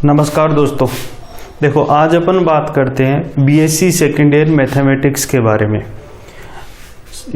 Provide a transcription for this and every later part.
नमस्कार दोस्तों, देखो आज अपन बात करते हैं बीएससी सेकेंड ईयर मैथमेटिक्स के बारे में।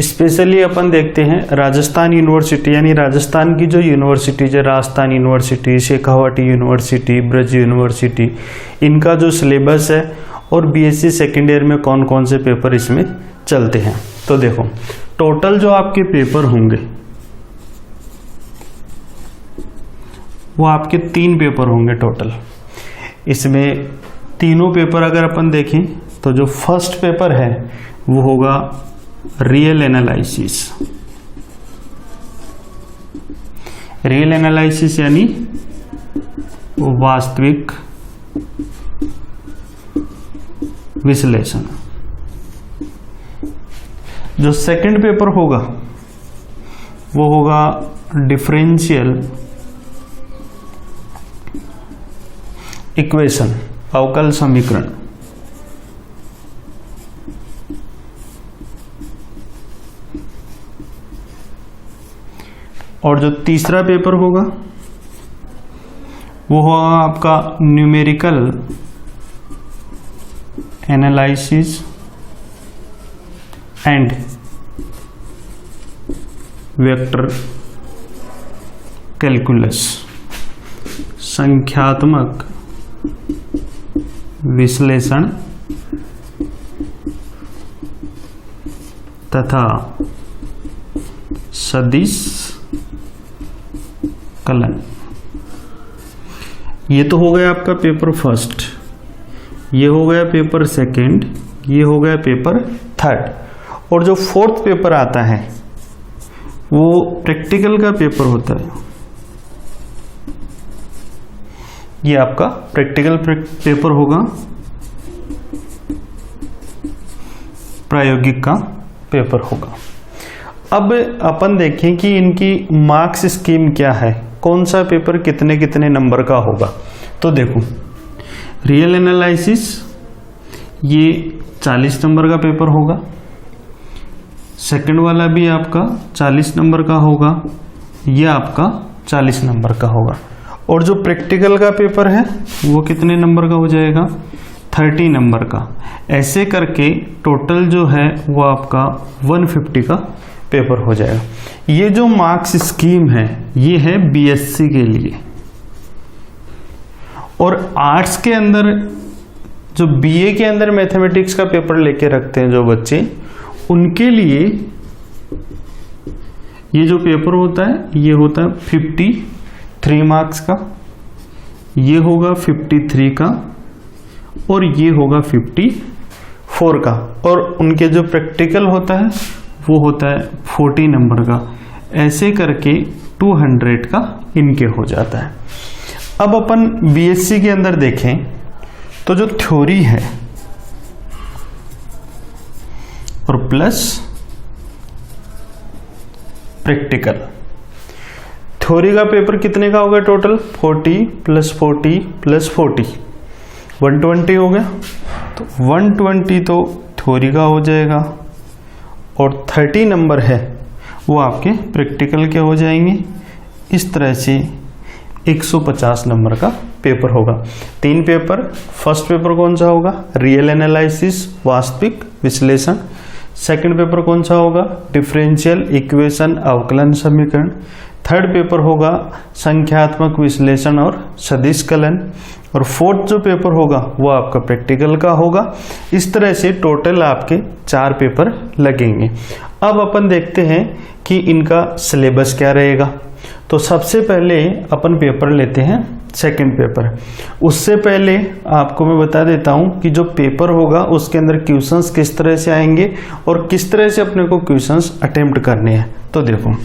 स्पेशली अपन देखते हैं राजस्थान यूनिवर्सिटी, यानी राजस्थान की जो यूनिवर्सिटीज है, Rajasthan university, Shekhawati university, Braj university, इनका जो सिलेबस है और बीएससी सेकेंड ईयर में कौन कौन से पेपर इसमें चलते हैं। तो देखो टोटल जो आपके पेपर होंगे वो आपके 3 पेपर होंगे टोटल। इसमें तीनों पेपर अगर अपन देखें तो जो फर्स्ट पेपर है वो होगा रियल एनालिसिस। रियल एनालिसिस यानी वास्तविक विश्लेषण। जो सेकंड पेपर होगा वो होगा डिफरेंशियल इक्वेशन, अवकल समीकरण। और जो तीसरा पेपर होगा वो होगा आपका numerical analysis and vector calculus, संख्यात्मक विश्लेषण तथा सदिश कलन। ये तो हो गया आपका पेपर फर्स्ट, ये हो गया पेपर सेकंड, ये हो गया पेपर थर्ड। और जो फोर्थ पेपर आता है वो प्रैक्टिकल का पेपर होता है। ये आपका प्रैक्टिकल पेपर होगा, प्रायोगिक का पेपर होगा। अब अपन देखें कि इनकी मार्क्स स्कीम क्या है, कौन सा पेपर कितने कितने नंबर का होगा। तो देखो रियल एनालिसिस ये 40 नंबर का पेपर होगा, सेकंड वाला भी आपका 40 नंबर का होगा, ये आपका 40 नंबर का होगा। और जो प्रैक्टिकल का पेपर है वो कितने नंबर का हो जाएगा, 30 नंबर का। ऐसे करके टोटल जो है वो आपका 150 का पेपर हो जाएगा। ये जो मार्क्स स्कीम है ये है बीएससी के लिए। और आर्ट्स के अंदर जो बीए के अंदर मैथमेटिक्स का पेपर लेके रखते हैं जो बच्चे, उनके लिए ये जो पेपर होता है ये होता है 53 मार्क्स का, ये होगा 53 का और ये होगा 54 का। और उनके जो प्रैक्टिकल होता है वो होता है 40 नंबर का। ऐसे करके 200 का इनके हो जाता है। अब अपन बीएससी के अंदर देखें तो जो थ्योरी है और प्लस प्रैक्टिकल, थ्योरी का पेपर कितने का होगा टोटल, 40 + 40 + 40 120 हो गया। तो 120 तो थ्योरी का हो जाएगा और 30 नंबर है वो आपके प्रैक्टिकल के हो जाएंगे। इस तरह से 150 नंबर का पेपर होगा। 3 पेपर, फर्स्ट पेपर कौन सा होगा, रियल एनालिसिस, वास्तविक विश्लेषण। सेकंड पेपर कौन सा होगा, डिफरेंशियल इक्वेशन, अवकलन समीकरण। थर्ड पेपर होगा संख्यात्मक विश्लेषण और सदिश कलन। और फोर्थ जो पेपर होगा वो आपका प्रैक्टिकल का होगा। इस तरह से टोटल आपके 4 पेपर लगेंगे। अब अपन देखते हैं कि इनका सिलेबस क्या रहेगा। तो सबसे पहले अपन पेपर लेते हैं सेकंड पेपर। उससे पहले आपको मैं बता देता हूं कि जो पेपर होगा उसके अंदर क्वेश्चंस किस तरह से आएंगे और किस तरह से अपने को क्वेश्चंस अटेम्प्ट करने हैं। तो देखो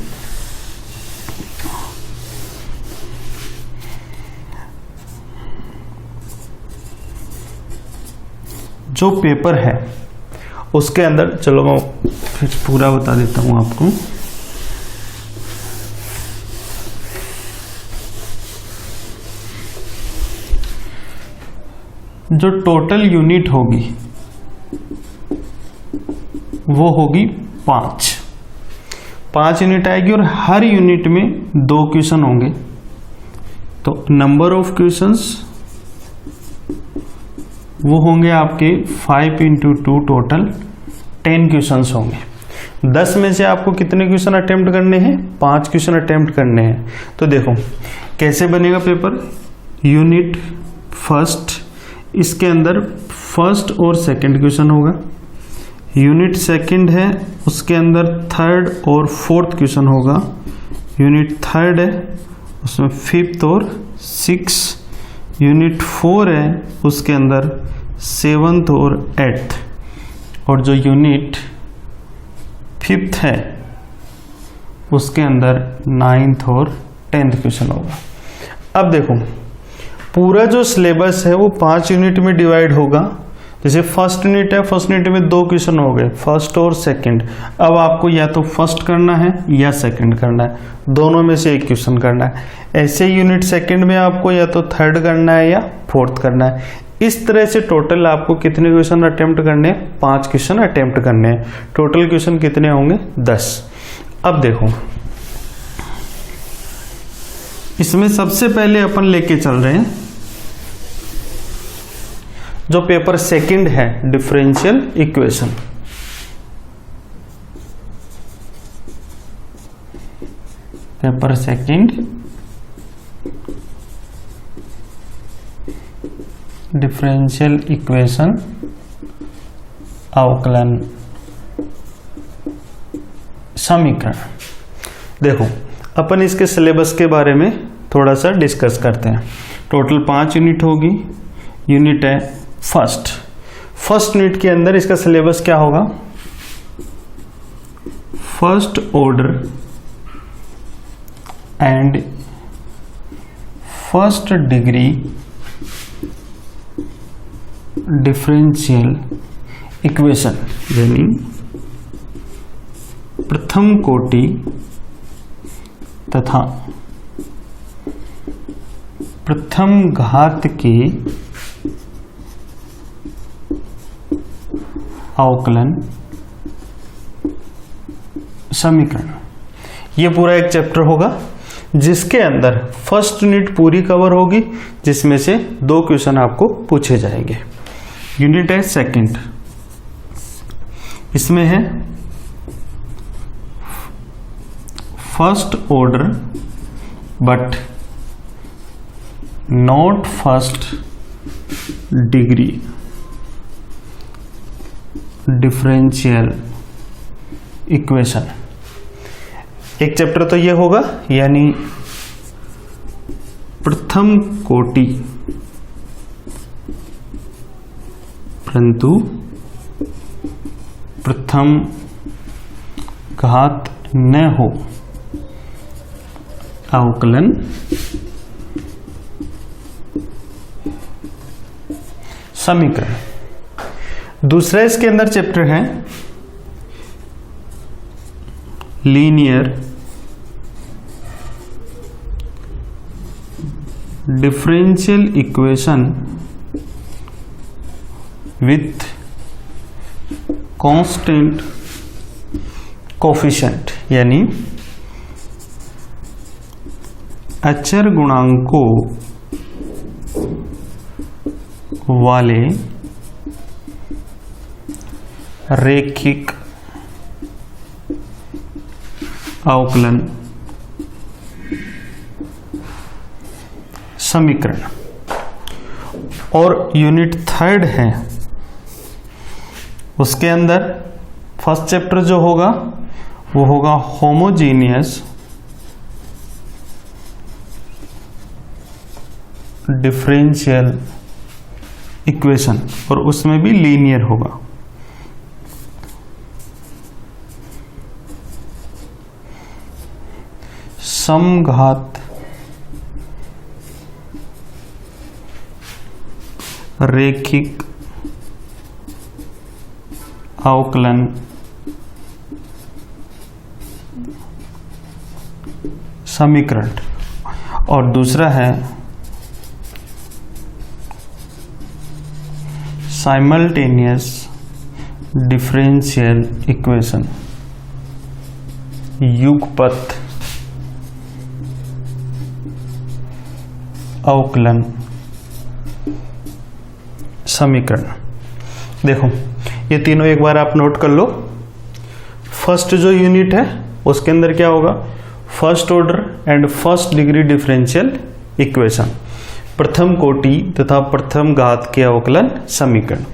जो पेपर है उसके अंदर, चलो मैं फिर पूरा बता देता हूं आपको। जो टोटल यूनिट होगी वो होगी 5 यूनिट आएगी और हर यूनिट में 2 क्वेश्चन होंगे। तो नंबर ऑफ क्वेश्चंस वो होंगे आपके 5 इंटू 2 टोटल 10 क्वेश्चंस होंगे। 10 में से आपको कितने क्वेश्चन अटेम्प्ट करने हैं? 5 क्वेश्चन अटेम्प्ट करने हैं। तो देखो कैसे बनेगा पेपर। यूनिट फर्स्ट, इसके अंदर फर्स्ट और सेकंड क्वेश्चन होगा। यूनिट सेकंड है, उसके अंदर थर्ड और फोर्थ क्वेश्चन होगा। यूनिट थर्ड है, उसमें फिफ्थ और 6। यूनिट 4 है, उसके अंदर 7th और 8th। और जो यूनिट 5th है उसके अंदर 9th और 10th क्वेश्चन होगा। अब देखो पूरा जो सिलेबस है वो 5 यूनिट में डिवाइड होगा। जैसे फर्स्ट यूनिट है, फर्स्ट यूनिट में 2 क्वेश्चन हो गए, फर्स्ट और सेकंड। अब आपको या तो फर्स्ट करना है या सेकंड करना है, दोनों में से एक क्वेश्चन करना है। ऐसे यूनिट सेकंड में आपको या तो थर्ड करना है या फोर्थ करना है। इस तरह से टोटल आपको कितने क्वेश्चन अटेम्प्ट करने हैं? 5 क्वेश्चन अटेम्प्ट करने हैं। टोटल क्वेश्चन कितने होंगे? 10। अब देखो इसमें सबसे पहले अपन लेके चल रहे हैं जो पेपर सेकंड है, differential equation. Paper second differential equation अवकलन समीकरण। देखो अपन इसके सिलेबस के बारे में थोड़ा सा डिस्कस करते हैं। टोटल 5 यूनिट होगी। यूनिट है फर्स्ट यूनिट के अंदर इसका सिलेबस क्या होगा? First order and first degree differential equation, यानी प्रथम कोटि तथा प्रथम घात की अवकलन समीकरण। ये पूरा एक चैप्टर होगा जिसके अंदर फर्स्ट यूनिट पूरी कवर होगी, जिसमें से 2 क्वेश्चन आपको पूछे जाएंगे। यूनिट है सेकंड, इसमें है first order but not first degree differential equation. एक चैप्टर तो ये होगा, यानी प्रथम कोटि परंतु प्रथम घात न हो अवकलन समीकरण। दूसरा इसके अंदर चैप्टर है linear differential equation with constant coefficient, यानी अचर गुणांकों वाले रैखिक अवकलन समीकरण। और यूनिट थर्ड है, उसके अंदर फर्स्ट चैप्टर जो होगा वो होगा होमोजीनियस डिफरेंशियल इक्वेशन, और उसमें भी लीनियर होगा। समघात रैखिक अवकलन समीकरण। और दूसरा है साइमल्टेनियस डिफरेंशियल इक्वेशन, युगपत अवकलन समीकरण। देखो ये तीनों एक बार आप नोट कर लो। फर्स्ट जो यूनिट है उसके अंदर क्या होगा, first order and first degree differential equation, प्रथम कोटि तथा प्रथम घात के अवकलन समीकरण।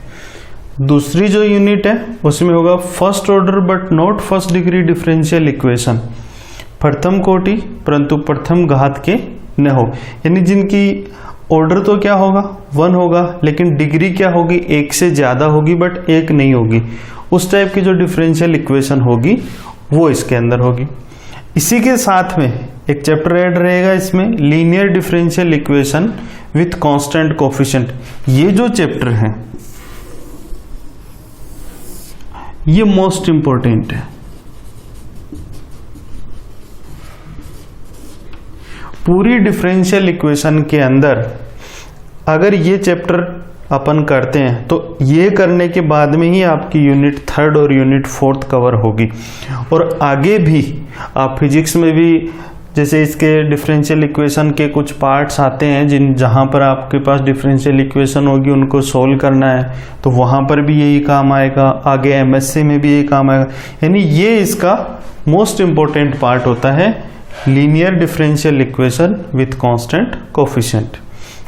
दूसरी जो यूनिट है उसमें होगा first order but not first degree differential equation, प्रथम कोटि परंतु प्रथम घात के न हो, यानी जिनकी ऑर्डर तो क्या होगा 1 होगा लेकिन डिग्री क्या होगी 1 से ज्यादा होगी बट 1 नहीं होगी, उस टाइप की जो डिफरेंशियल इक्वेशन होगी वो इसके अंदर होगी। इसी के साथ में एक चैप्टर ऐड रहेगा इसमें, linear differential equation with constant coefficient. ये जो चैप्टर है ये मोस्ट इंपॉर्टेंट है। पूरी डिफरेंशियल इक्वेशन के अंदर अगर ये चैप्टर अपन करते हैं तो ये करने के बाद में ही आपकी यूनिट 3rd और यूनिट 4th कवर होगी। और आगे भी आप फिजिक्स में भी जैसे इसके डिफरेंशियल इक्वेशन के कुछ पार्ट्स आते हैं जहाँ पर आपके पास डिफरेंशियल इक्वेशन होगी उनको सोल्व करना है तो वहाँ पर भी यही काम आएगा, आगे एमएससी में भी यही काम आएगा। यानी ये इसका मोस्ट इम्पोर्टेंट पार्ट होता है, linear differential equation with constant coefficient.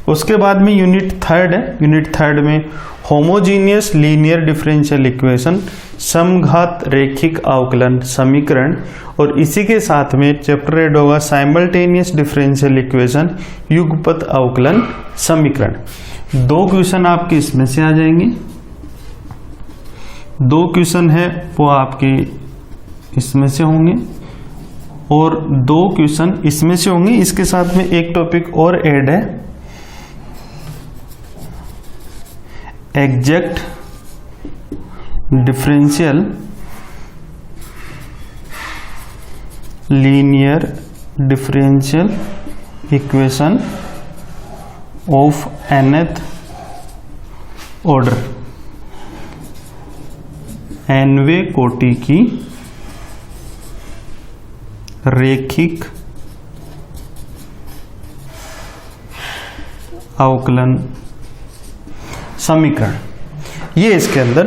उसके बाद में यूनिट 3rd है, यूनिट 3rd में होमोजीनियस लीनियर डिफरेंशियल इक्वेशन, समघात रैखिक अवकलन समीकरण, और इसी के साथ में चैप्टर ऐड होगा साइमल्टेनियस डिफरेंशियल इक्वेशन, युगपत अवकलन समीकरण। 2 क्वेश्चन आपके इसमें से आ जाएंगे, 2 क्वेश्चन है वो आपके इसमें से होंगे और 2 क्वेश्चन इसमें से होंगे। इसके साथ में एक टॉपिक और ऐड है, exact differential linear differential equation of nth order, nवें कोटि की रैखिक अवकलन समीकरण। ये इसके अंदर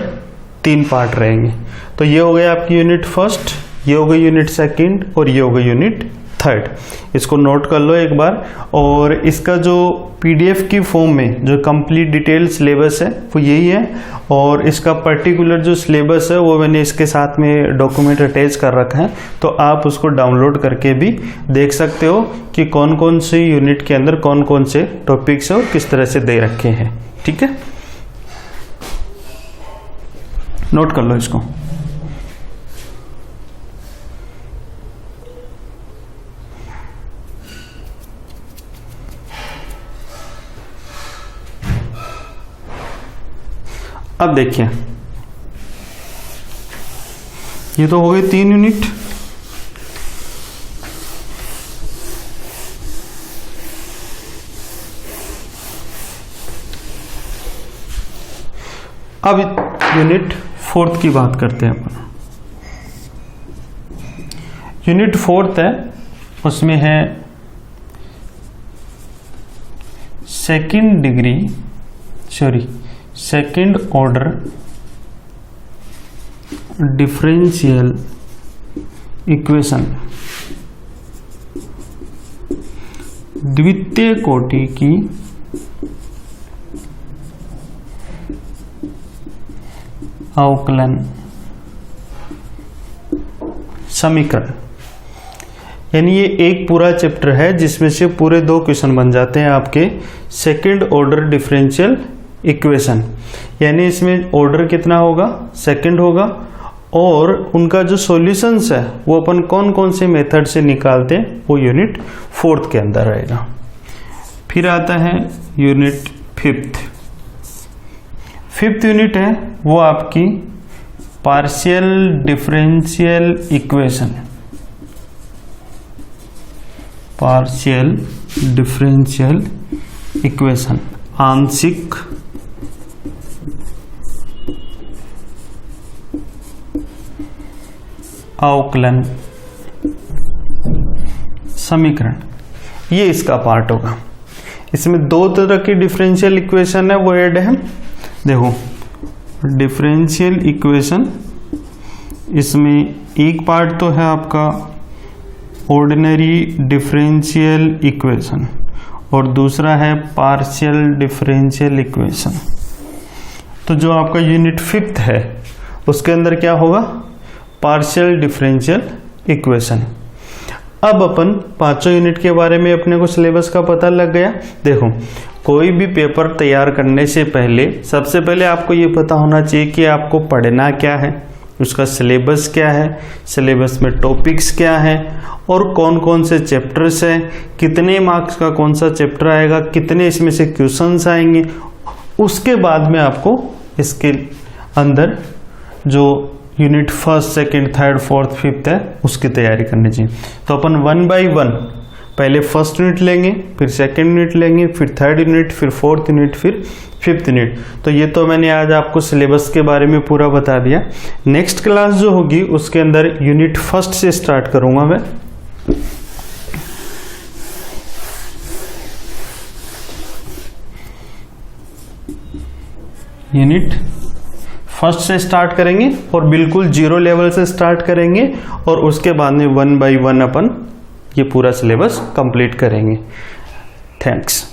3 पार्ट रहेंगे। तो ये हो गया आपकी यूनिट 1st, ये हो गई यूनिट 2nd और ये हो गई यूनिट 3rd। इसको नोट कर लो एक बार। और इसका जो पीडीएफ की फॉर्म में जो कंप्लीट डिटेल सिलेबस है वो यही है, और इसका पर्टिकुलर जो सिलेबस है वो मैंने इसके साथ में डॉक्यूमेंट अटैच कर रखा है, तो आप उसको डाउनलोड करके भी देख सकते हो कि कौन कौन सी यूनिट के अंदर कौन कौन से टॉपिक्स है और किस तरह से दे रखे हैं। ठीक है, नोट कर लो इसको। अब देखिए ये तो हो गई 3 यूनिट। अब यूनिट 4th की बात करते हैं अपन। यूनिट 4th है, उसमें है सेकंड ऑर्डर डिफरेंशियल इक्वेशन, द्वितीय कोटि की अवकलन समीकरण। यानी ये एक पूरा चैप्टर है जिसमें से पूरे 2 क्वेश्चन बन जाते हैं आपके सेकंड ऑर्डर डिफरेंशियल इक्वेशन। यानी इसमें ऑर्डर कितना होगा, 2nd होगा, और उनका जो सॉल्यूशंस है वो अपन कौन कौन से मेथड से निकालते हैं वो यूनिट 4th के अंदर रहेगा। फिर आता है यूनिट 5th यूनिट है वो आपकी partial differential equation, partial differential equation, आंशिक अवकलन समीकरण। ये इसका पार्ट होगा। इसमें 2 तरह की डिफरेंशियल इक्वेशन है वो ऐड है, देखो डिफरेंशियल इक्वेशन, इसमें एक पार्ट तो है आपका ऑर्डिनरी डिफरेंशियल इक्वेशन और दूसरा है पार्शियल डिफरेंशियल इक्वेशन। तो जो आपका यूनिट 5th है उसके अंदर क्या होगा, पार्शियल डिफरेंशियल इक्वेशन। अब अपन पांचों यूनिट के बारे में अपने को सिलेबस का पता लग गया। देखो कोई भी पेपर तैयार करने से पहले सबसे पहले आपको ये पता होना चाहिए कि आपको पढ़ना क्या है, उसका सिलेबस क्या है, सिलेबस में टॉपिक्स क्या है और कौन कौन से चैप्टर्स हैं, कितने मार्क्स का कौन सा चैप्टर आएगा, कितने इसमें से क्वेश्चंस आएंगे। उसके बाद में आपको इसके अंदर जो unit 1st, 2nd, 3rd, 4th, 5th है उसकी तैयारी करनी चाहिए। तो अपन 1 by 1 पहले 1st यूनिट लेंगे, फिर 2nd यूनिट लेंगे, फिर 3rd यूनिट, फिर 4th यूनिट, फिर 5th यूनिट। तो ये तो मैंने आज आपको सिलेबस के बारे में पूरा बता दिया। नेक्स्ट क्लास जो होगी उसके अंदर यूनिट 1st से स्टार्ट करूंगा मैं। यूनिट 1st से स्टार्ट करेंगे और बिल्कुल 0 लेवल से स्टार्ट करेंगे और उसके बाद में 1 by 1 अपन ये पूरा सिलेबस कंप्लीट करेंगे। थैंक्स।